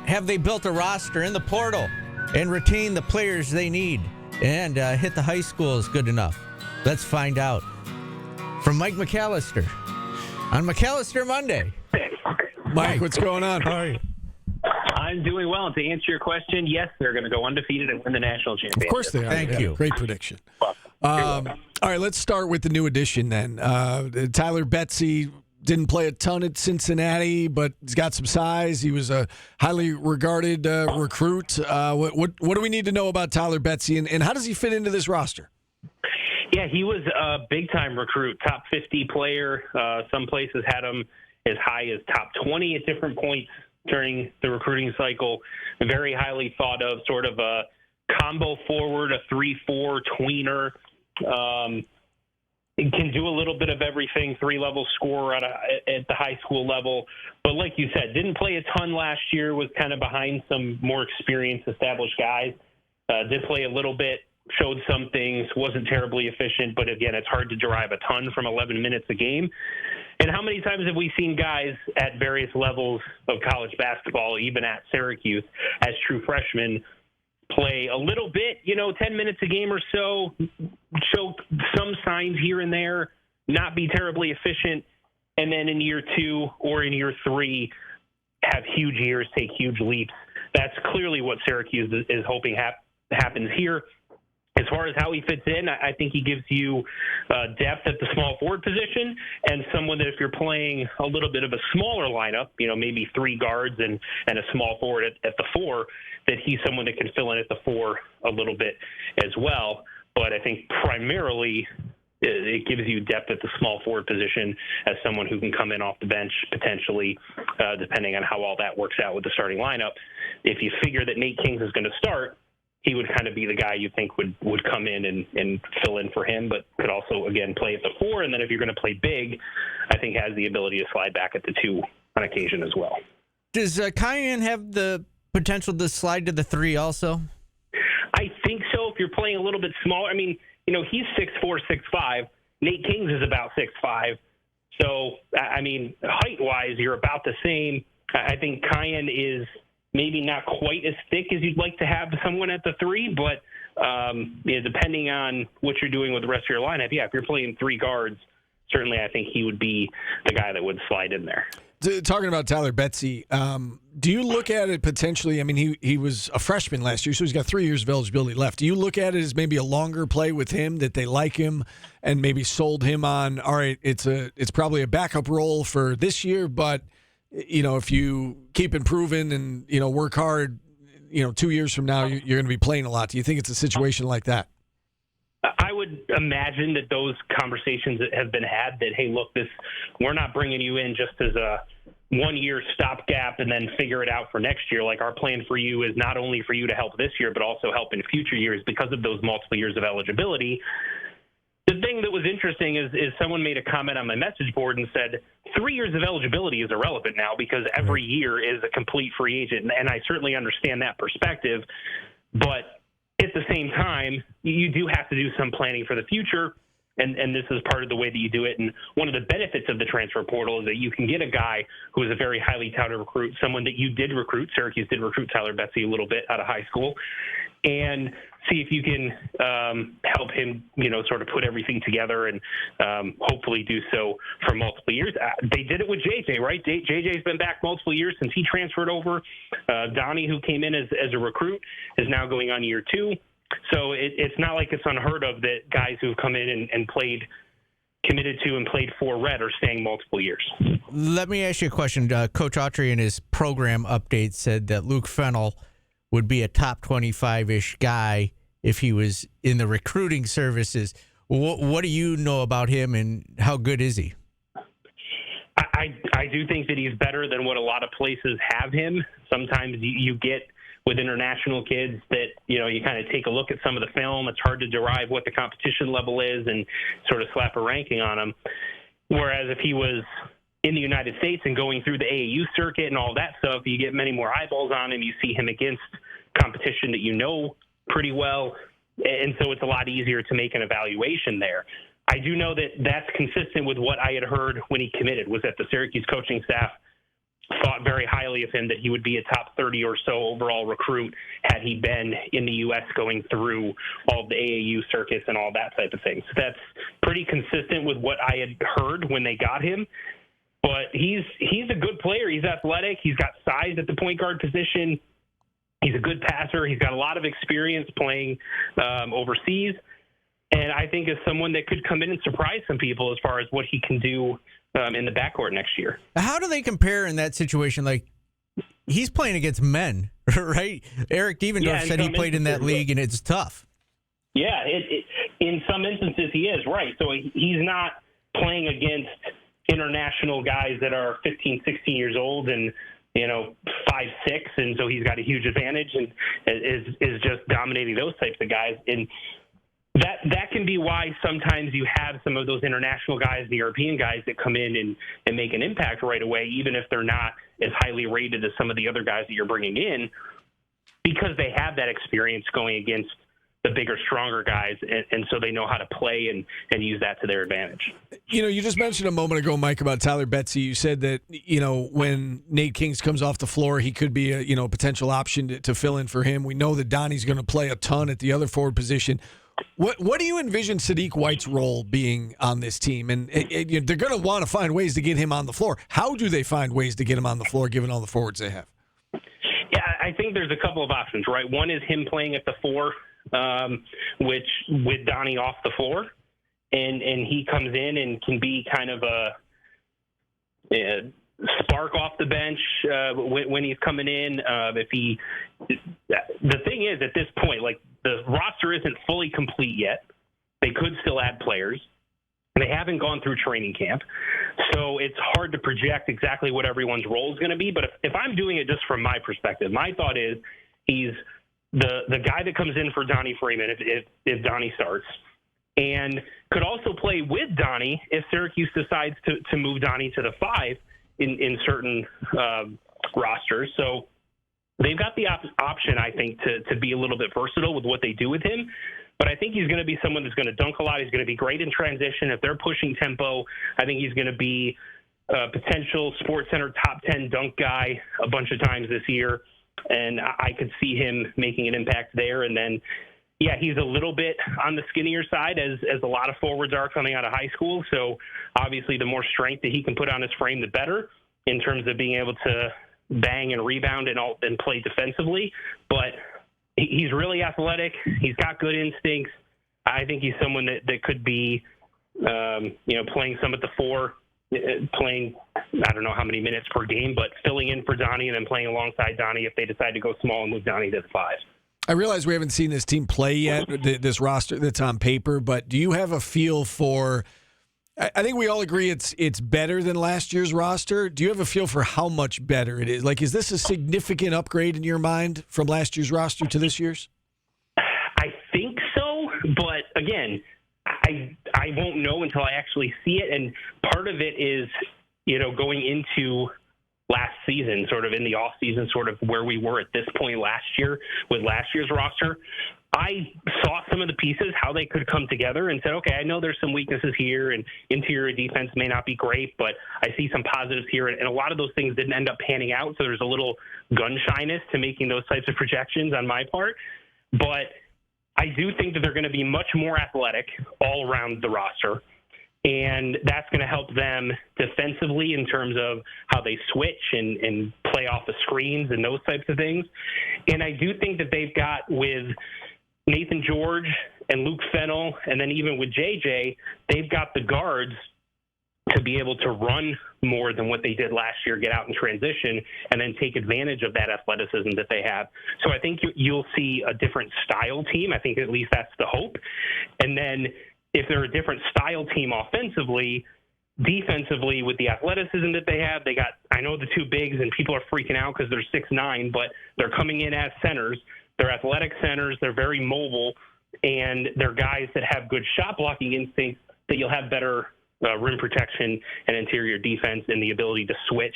have they built a roster in the portal and retained the players they need and hit the high schools good enough? Let's find out. From Mike McAllister on McAllister Monday. Mike, what's going on? How are you? I'm doing well. And to answer your question, yes, they're going to go undefeated and win the national championship. Of course they are. Thank you. Great prediction. All right, let's start with the new addition then. Tyler Betsy didn't play a ton at Cincinnati, but he's got some size. He was a highly regarded recruit. What do we need to know about Tyler Betsy, and how does he fit into this roster? Yeah, he was a big-time recruit, top 50 player. Some places had him as high as top 20 at different points during the recruiting cycle. Very highly thought of, sort of a combo forward, a 3-4 tweener. He can do a little bit of everything, three-level scorer at the high school level. But like you said, didn't play a ton last year, was kind of behind some more experienced, established guys. Did play a little bit, showed some things, wasn't terribly efficient. But again, it's hard to derive a ton from 11 minutes a game. And how many times have we seen guys at various levels of college basketball, even at Syracuse, as true freshmen, play a little bit, 10 minutes a game or so, show some signs here and there, not be terribly efficient, and then in year 2 or in year 3 have huge years, take huge leaps. That's clearly what Syracuse is hoping happens here. As far as how he fits in, I think he gives you depth at the small forward position, and someone that if you're playing a little bit of a smaller lineup, maybe 3 guards and a small forward at the 4, that he's someone that can fill in at the 4 a little bit as well. But I think primarily it gives you depth at the small forward position as someone who can come in off the bench potentially, depending on how all that works out with the starting lineup. If you figure that Nate Kings is going to start, he would kind of be the guy you think would come in and fill in for him, but could also, again, play at the 4. And then if you're going to play big, I think has the ability to slide back at the 2 on occasion as well. Does Kyan have the potential to slide to the 3 also? I think so. If you're playing a little bit smaller, he's 6'4", 6'5". Nate Kings is about 6'5". So, height-wise, you're about the same. I think Kyan is maybe not quite as thick as you'd like to have someone at the 3, but depending on what you're doing with the rest of your lineup, if you're playing 3 guards, certainly I think he would be the guy that would slide in there. Talking about Tyler Betsy, do you look at it potentially? He was a freshman last year, so he's got 3 years of eligibility left. Do you look at it as maybe a longer play with him, that they like him and maybe sold him on, all right, it's probably a backup role for this year, but if you keep improving and, work hard, 2 years from now, you're going to be playing a lot. Do you think it's a situation like that? I would imagine that those conversations have been had that, hey, look, we're not bringing you in just as a 1-year stopgap and then figure it out for next year. Like, our plan for you is not only for you to help this year, but also help in future years because of those multiple years of eligibility. The thing that was interesting is someone made a comment on my message board and said 3 years of eligibility is irrelevant now because every year is a complete free agent. And I certainly understand that perspective. But at the same time, you do have to do some planning for the future. And this is part of the way that you do it. And one of the benefits of the transfer portal is that you can get a guy who is a very highly touted recruit, someone that you did recruit. Syracuse did recruit Tyler Betsy a little bit out of high school, and see if you can help him, sort of put everything together and hopefully do so for multiple years. They did it with JJ, right? JJ's been back multiple years since he transferred over. Donnie, who came in as a recruit, is now going on year 2. So it's not like it's unheard of that guys who've come in and played, committed to and played for Red are staying multiple years. Let me ask you a question. Coach Autry in his program update said that Luke Fennel would be a top 25-ish guy if he was in the recruiting services. What do you know about him, and how good is he? I do think that he's better than what a lot of places have him. Sometimes you get with international kids that, you kind of take a look at some of the film. It's hard to derive what the competition level is and sort of slap a ranking on him. Whereas if he was in the United States and going through the AAU circuit and all that stuff, you get many more eyeballs on him. You see him against competition that pretty well. And so it's a lot easier to make an evaluation there. I do know that that's consistent with what I had heard when he committed, was that the Syracuse coaching staff thought very highly of him, that he would be a top 30 or so overall recruit had he been in the U.S. going through all of the AAU circuits and all that type of thing. So that's pretty consistent with what I had heard when they got him. But he's a good player. He's athletic. He's got size at the point guard position. He's a good passer. He's got a lot of experience playing overseas. And I think is someone that could come in and surprise some people as far as what he can do in the backcourt next year. How do they compare in that situation? Like, he's playing against men, right? Eric Devendorf said he played in that league, and it's tough. Yeah, in some instances he is, right. So he's not playing against international guys that are 15, 16 years old and 5'6", and so he's got a huge advantage and is just dominating those types of guys. And that can be why sometimes you have some of those international guys, the European guys, that come in and make an impact right away, even if they're not as highly rated as some of the other guys that you're bringing in, because they have that experience going against the bigger, stronger guys, and so they know how to play and use that to their advantage. You just mentioned a moment ago, Mike, about Tyler Betsy. You said that, when Nate Kings comes off the floor, he could be a potential option to fill in for him. We know that Donnie's going to play a ton at the other forward position. What do you envision Sadi White's role being on this team? And they're going to want to find ways to get him on the floor. How do they find ways to get him on the floor, given all the forwards they have? Yeah, I think there's a couple of options, right? One is him playing at the 4, which with Donnie off the floor, and he comes in and can be kind of a spark off the bench when he's coming in. The thing is, at this point, like, the roster isn't fully complete yet. They could still add players. They haven't gone through training camp, so it's hard to project exactly what everyone's role is going to be. But if I'm doing it just from my perspective, my thought is he's the guy that comes in for Donnie Freeman if Donnie starts, and could also play with Donnie if Syracuse decides to move Donnie to the 5 in certain rosters. So they've got the option, I think, to be a little bit versatile with what they do with him. But I think he's going to be someone that's going to dunk a lot. He's going to be great in transition. If they're pushing tempo, I think he's going to be a potential SportsCenter top 10 dunk guy a bunch of times this year. And I could see him making an impact there. And then, yeah, he's a little bit on the skinnier side, as a lot of forwards are coming out of high school. So obviously the more strength that he can put on his frame, the better in terms of being able to bang and rebound and play defensively. But he's really athletic. He's got good instincts. I think he's someone that could be, playing some at the 4, playing, I don't know how many minutes per game, but filling in for Donnie and then playing alongside Donnie if they decide to go small and move Donnie to the 5. I realize we haven't seen this team play yet, this roster that's on paper, but do you have a feel for – I think we all agree it's better than last year's roster. Do you have a feel for how much better it is? Like, is this a significant upgrade in your mind from last year's roster to this year's? I think so, but again, I won't know until I actually see it. And part of it is, going into last season, sort of in the off season, sort of where we were at this point last year with last year's roster. I saw some of the pieces, how they could come together, and said, okay, I know there's some weaknesses here, and interior defense may not be great, but I see some positives here. And a lot of those things didn't end up panning out, so there's a little gun shyness to making those types of projections on my part. But I do think that they're going to be much more athletic all around the roster, and that's going to help them defensively in terms of how they switch and play off the screens and those types of things. And I do think that they've got, with Nathan George and Luke Fennel, and then even with JJ, they've got the guards to be able to run more than what they did last year, get out in transition, and then take advantage of that athleticism that they have. So I think you'll see a different style team. I think at least that's the hope. And then if they're a different style team offensively, defensively, with the athleticism that they have, they got, I know the 2 bigs, and people are freaking out because they're 6'9", but they're coming in as centers. They're athletic centers. They're very mobile, and they're guys that have good shot blocking instincts, that you'll have better rim protection and interior defense and the ability to switch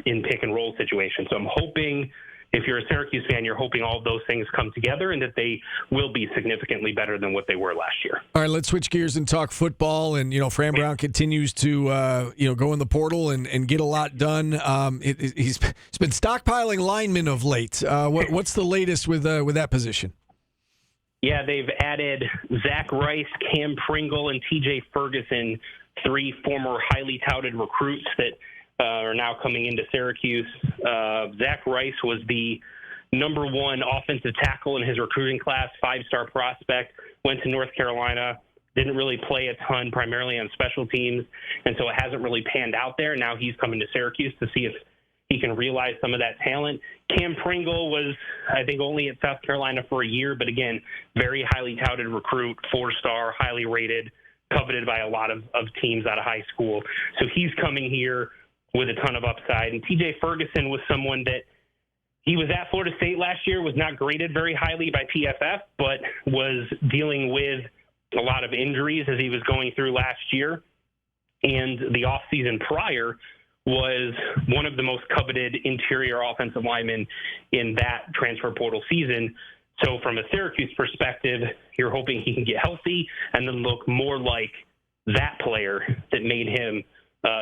in pick and roll situations. So I'm hoping if you're a Syracuse fan, you're hoping all of those things come together and that they will be significantly better than what they were last year. All right, let's switch gears and talk football. And, Fran Brown continues to, go in the portal and get a lot done. He's been stockpiling linemen of late. What's the latest with that position? Yeah, they've added Zach Rice, Cam Pringle, and TJ Ferguson, 3 former highly touted recruits that are now coming into Syracuse. Zach Rice was the number 1 offensive tackle in his recruiting class, 5-star prospect, went to North Carolina, didn't really play a ton, primarily on special teams, and so it hasn't really panned out there. Now he's coming to Syracuse to see if he can realize some of that talent. Cam Pringle was, I think, only at South Carolina for a year, but again, very highly touted recruit, 4-star, highly rated, coveted by a lot of teams out of high school. So he's coming here with a ton of upside. And TJ Ferguson was someone that he was at Florida State last year, was not graded very highly by PFF, but was dealing with a lot of injuries as he was going through last year. And the offseason prior was one of the most coveted interior offensive linemen in that transfer portal season. So from a Syracuse perspective, you're hoping he can get healthy and then look more like that player that made him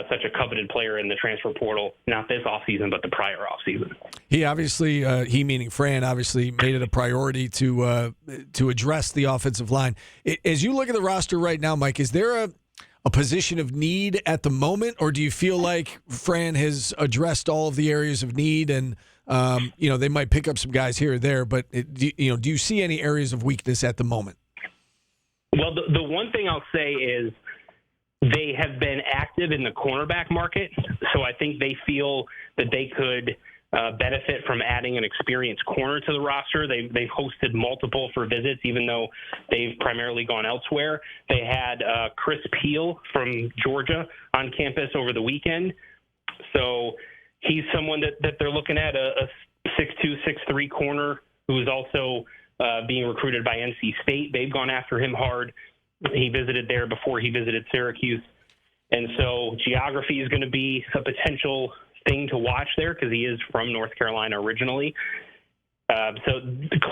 such a coveted player in the transfer portal, not this offseason, but the prior offseason. He obviously, he meaning Fran, obviously made it a priority to address the offensive line. As you look at the roster right now, Mike, is there a position of need at the moment, or do you feel like Fran has addressed all of the areas of need and, they might pick up some guys here or there, but, do you see any areas of weakness at the moment? Well, the one thing I'll say is they have been active in the cornerback market, so I think they feel that they could benefit from adding an experienced corner to the roster. They've hosted multiple for visits, even though they've primarily gone elsewhere. They had Chris Peel from Georgia on campus over the weekend. So he's someone that they're looking at, a 6'2", 6'3" corner who is also being recruited by NC State. They've gone after him hard. He visited there before he visited Syracuse. And so geography is going to be a potential thing to watch there because he is from North Carolina originally. So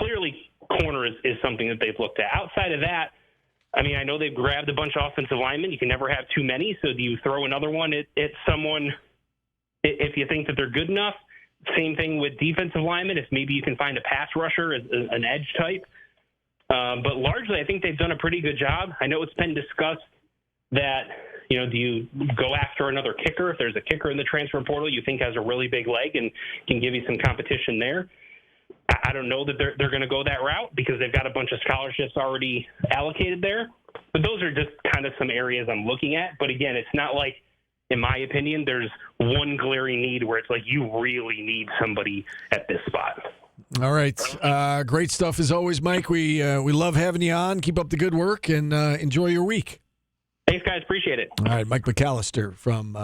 clearly corner is something that they've looked at. Outside of that, I mean, I know they've grabbed a bunch of offensive linemen. You can never have too many, so do you throw another one at someone if you think that they're good enough? Same thing with defensive linemen, if maybe you can find a pass rusher as an edge type. But largely, I think they've done a pretty good job. I know it's been discussed that, do you go after another kicker? If there's a kicker in the transfer portal you think has a really big leg and can give you some competition there. I don't know that they're going to go that route because they've got a bunch of scholarships already allocated there. But those are just kind of some areas I'm looking at. But again, it's not like, in my opinion, there's one glaring need where it's like you really need somebody at this spot. All right. Great stuff as always, Mike. We love having you on. Keep up the good work and enjoy your week. Thanks, guys. Appreciate it. All right. Mike McAllister from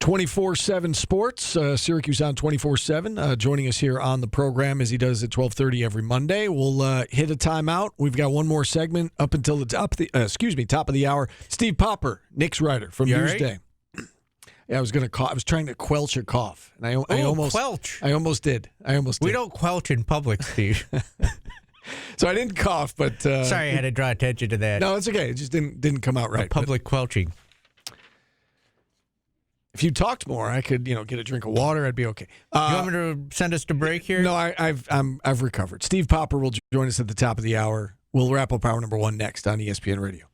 24/7 Sports, Syracuse on 24/7, joining us here on the program as he does at 12:30 every Monday. We'll hit a timeout. We've got one more segment up until the top of the hour. Steve Popper, Knicks writer from Newsday. Yeah, I was going to cough. I was trying to quelch a cough, and I almost quelch. I almost did. We don't quelch in public, Steve. So I didn't cough, but sorry, I had to draw attention to that. No, it's okay. It just didn't come out right. Public quelching. If you talked more, I could, get a drink of water. I'd be okay. You want me to send us to break here? No, I've recovered. Steve Popper will join us at the top of the hour. We'll wrap up hour number 1 next on ESPN Radio.